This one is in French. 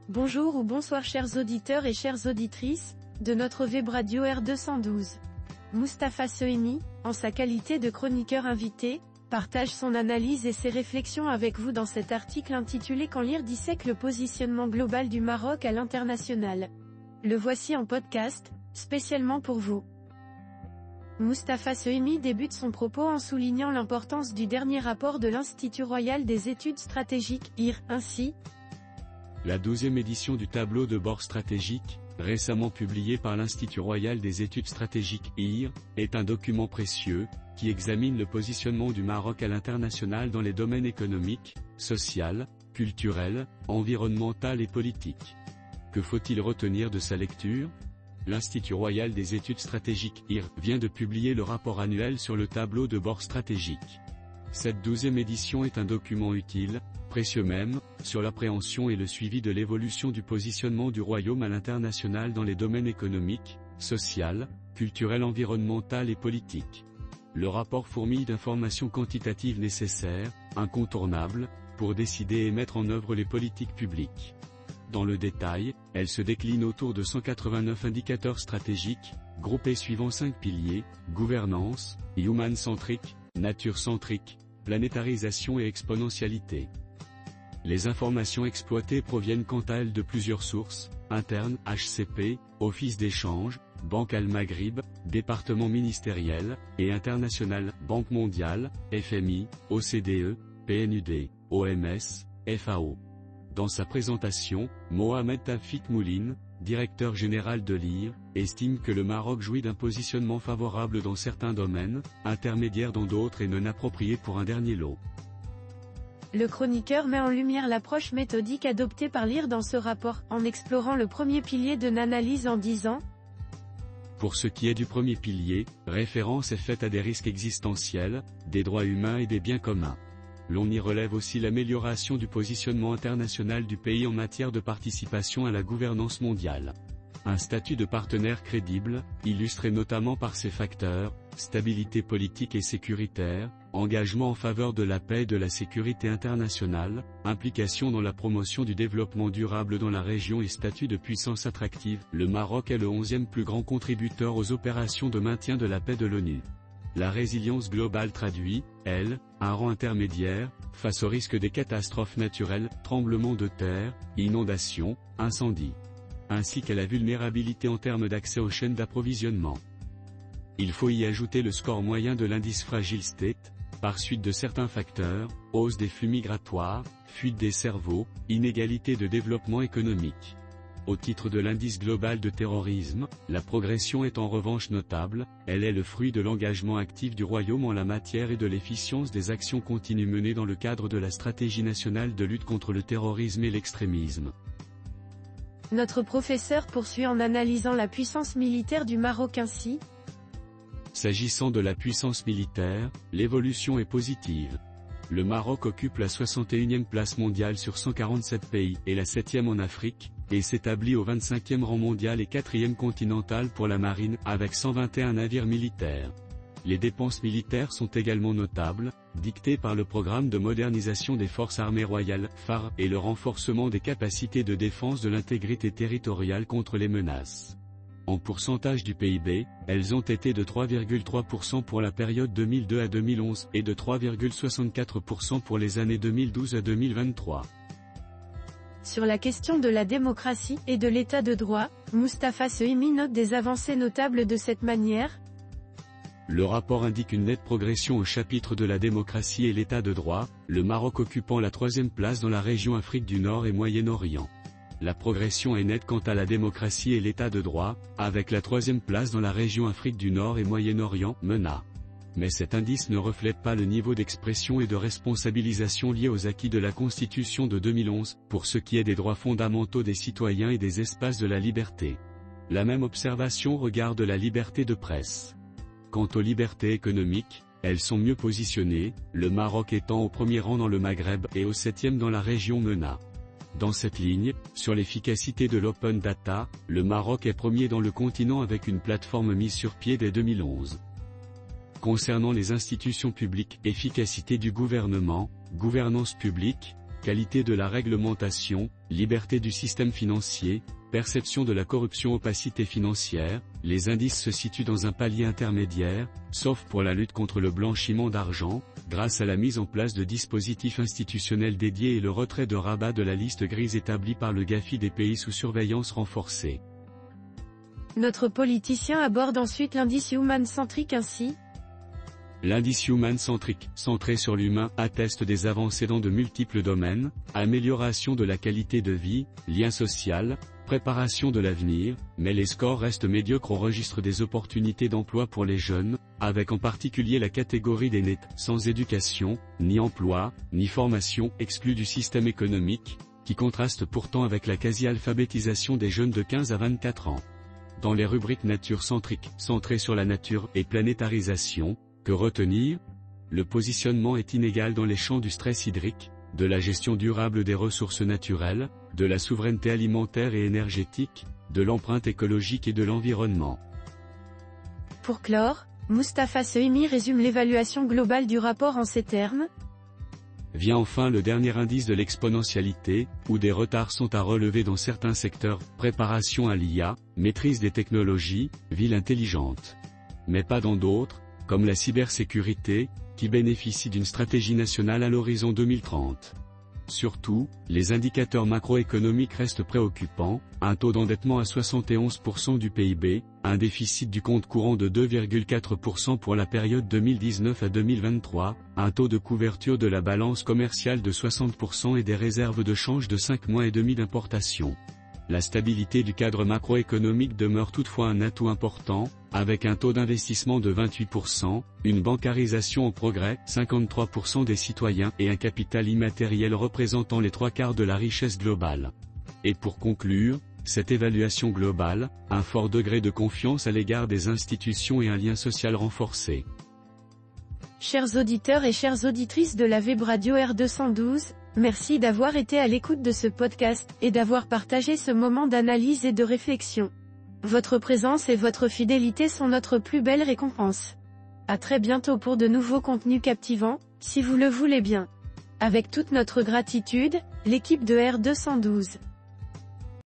Bonjour ou bonsoir chers auditeurs et chères auditrices, de notre web radio R212. Mustapha Sohimi, en sa qualité de chroniqueur invité, partage son analyse et ses réflexions avec vous dans cet article intitulé Quand lire dissèque le positionnement global du Maroc à l'international. Le voici en podcast, spécialement pour vous. Mustapha Sohimi débute son propos en soulignant l'importance du dernier rapport de l'Institut Royal des Études Stratégiques, IR, ainsi. La 12e édition du tableau de bord stratégique, récemment publié par l'Institut Royal des Études Stratégiques IR, est un document précieux, qui examine le positionnement du Maroc à l'international dans les domaines économiques, social, culturel, environnemental et politique. Que faut-il retenir de sa lecture ? L'Institut Royal des Études Stratégiques IR vient de publier le rapport annuel sur le tableau de bord stratégique. Cette 12e édition est un document utile, précieux même, sur l'appréhension et le suivi de l'évolution du positionnement du Royaume à l'international dans les domaines économiques, social, culturel, environnemental et politique. Le rapport fourmille d'informations quantitatives nécessaires, incontournables, pour décider et mettre en œuvre les politiques publiques. Dans le détail, elle se décline autour de 189 indicateurs stratégiques, groupés suivant 5 piliers, gouvernance, human-centrique, nature-centrique, planétarisation et exponentialité. Les informations exploitées proviennent quant à elles de plusieurs sources, internes, HCP, Office d'échange, Banque Al-Maghrib, département ministériel, et international, Banque mondiale, FMI, OCDE, PNUD, OMS, FAO. Dans sa présentation, Mohamed Tafik Mouline, directeur général de l'IR, estime que le Maroc jouit d'un positionnement favorable dans certains domaines, intermédiaire dans d'autres et non approprié pour un dernier lot. Le chroniqueur met en lumière l'approche méthodique adoptée par l'IR dans ce rapport, en explorant le premier pilier de l'analyse en disant. Pour ce qui est du premier pilier, référence est faite à des risques existentiels, des droits humains et des biens communs. L'on y relève aussi l'amélioration du positionnement international du pays en matière de participation à la gouvernance mondiale. Un statut de partenaire crédible, illustré notamment par ses facteurs, stabilité politique et sécuritaire, engagement en faveur de la paix et de la sécurité internationale, implication dans la promotion du développement durable dans la région et statut de puissance attractive. Le Maroc est le 11e plus grand contributeur aux opérations de maintien de la paix de l'ONU. La résilience globale traduit, elle, un rang intermédiaire, face au risque des catastrophes naturelles, tremblements de terre, inondations, incendies. Ainsi qu'à la vulnérabilité en termes d'accès aux chaînes d'approvisionnement. Il faut y ajouter le score moyen de l'indice Fragile State, par suite de certains facteurs, hausse des flux migratoires, fuite des cerveaux, inégalité de développement économique. Au titre de l'indice global de terrorisme, la progression est en revanche notable, elle est le fruit de l'engagement actif du Royaume en la matière et de l'efficience des actions continues menées dans le cadre de la stratégie nationale de lutte contre le terrorisme et l'extrémisme. Notre professeur poursuit en analysant la puissance militaire du Maroc ainsi. S'agissant de la puissance militaire, l'évolution est positive. Le Maroc occupe la 61e place mondiale sur 147 pays et la 7e en Afrique, et s'établit au 25e rang mondial et 4e continental pour la marine, avec 121 navires militaires. Les dépenses militaires sont également notables, dictées par le programme de modernisation des forces armées royales, phare, et le renforcement des capacités de défense de l'intégrité territoriale contre les menaces. En pourcentage du PIB, elles ont été de 3,3% pour la période 2002 à 2011 et de 3,64% pour les années 2012 à 2023. Sur la question de la démocratie et de l'état de droit, Mustapha Sohimi note des avancées notables de cette manière. Le rapport indique une nette progression au chapitre de la démocratie et l'état de droit, le Maroc occupant la 3e place dans la région Afrique du Nord et Moyen-Orient. La progression est nette quant à la démocratie et l'état de droit, avec la 3e place dans la région Afrique du Nord et Moyen-Orient, MENA. Mais cet indice ne reflète pas le niveau d'expression et de responsabilisation lié aux acquis de la Constitution de 2011, pour ce qui est des droits fondamentaux des citoyens et des espaces de la liberté. La même observation regarde la liberté de presse. Quant aux libertés économiques, elles sont mieux positionnées, le Maroc étant au premier rang dans le Maghreb et au 7e dans la région MENA. Dans cette ligne, sur l'efficacité de l'open data, le Maroc est premier dans le continent avec une plateforme mise sur pied dès 2011. Concernant les institutions publiques, efficacité du gouvernement, gouvernance publique, qualité de la réglementation, liberté du système financier, perception de la corruption, opacité financière, les indices se situent dans un palier intermédiaire, sauf pour la lutte contre le blanchiment d'argent, grâce à la mise en place de dispositifs institutionnels dédiés et le retrait de rabat de la liste grise établie par le GAFI des pays sous surveillance renforcée. Notre politicien aborde ensuite l'indice human-centric ainsi. L'indice human-centric, centré sur l'humain, atteste des avancées dans de multiples domaines, amélioration de la qualité de vie, lien social, préparation de l'avenir, mais les scores restent médiocres au registre des opportunités d'emploi pour les jeunes, avec en particulier la catégorie des nets, sans éducation, ni emploi, ni formation, exclus du système économique, qui contraste pourtant avec la quasi-alphabétisation des jeunes de 15 à 24 ans. Dans les rubriques nature-centriques, centrées sur la nature et planétarisation, que retenir? Le positionnement est inégal dans les champs du stress hydrique, de la gestion durable des ressources naturelles, de la souveraineté alimentaire et énergétique, de l'empreinte écologique et de l'environnement. Pour clore, Mustapha Sehimi résume l'évaluation globale du rapport en ces termes. Vient enfin le dernier indice de l'exponentialité, où des retards sont à relever dans certains secteurs, préparation à l'IA, maîtrise des technologies, ville intelligente. Mais pas dans d'autres, comme la cybersécurité, qui bénéficie d'une stratégie nationale à l'horizon 2030. Surtout, les indicateurs macroéconomiques restent préoccupants, un taux d'endettement à 71% du PIB, un déficit du compte courant de 2,4% pour la période 2019 à 2023, un taux de couverture de la balance commerciale de 60% et des réserves de change de 5 mois et demi d'importation. La stabilité du cadre macroéconomique demeure toutefois un atout important, avec un taux d'investissement de 28%, une bancarisation en progrès, 53% des citoyens et un capital immatériel représentant les 3/4 de la richesse globale. Et pour conclure, cette évaluation globale, un fort degré de confiance à l'égard des institutions et un lien social renforcé. Chers auditeurs et chères auditrices de la Web Radio R212, merci d'avoir été à l'écoute de ce podcast, et d'avoir partagé ce moment d'analyse et de réflexion. Votre présence et votre fidélité sont notre plus belle récompense. À très bientôt pour de nouveaux contenus captivants, si vous le voulez bien. Avec toute notre gratitude, l'équipe de R212.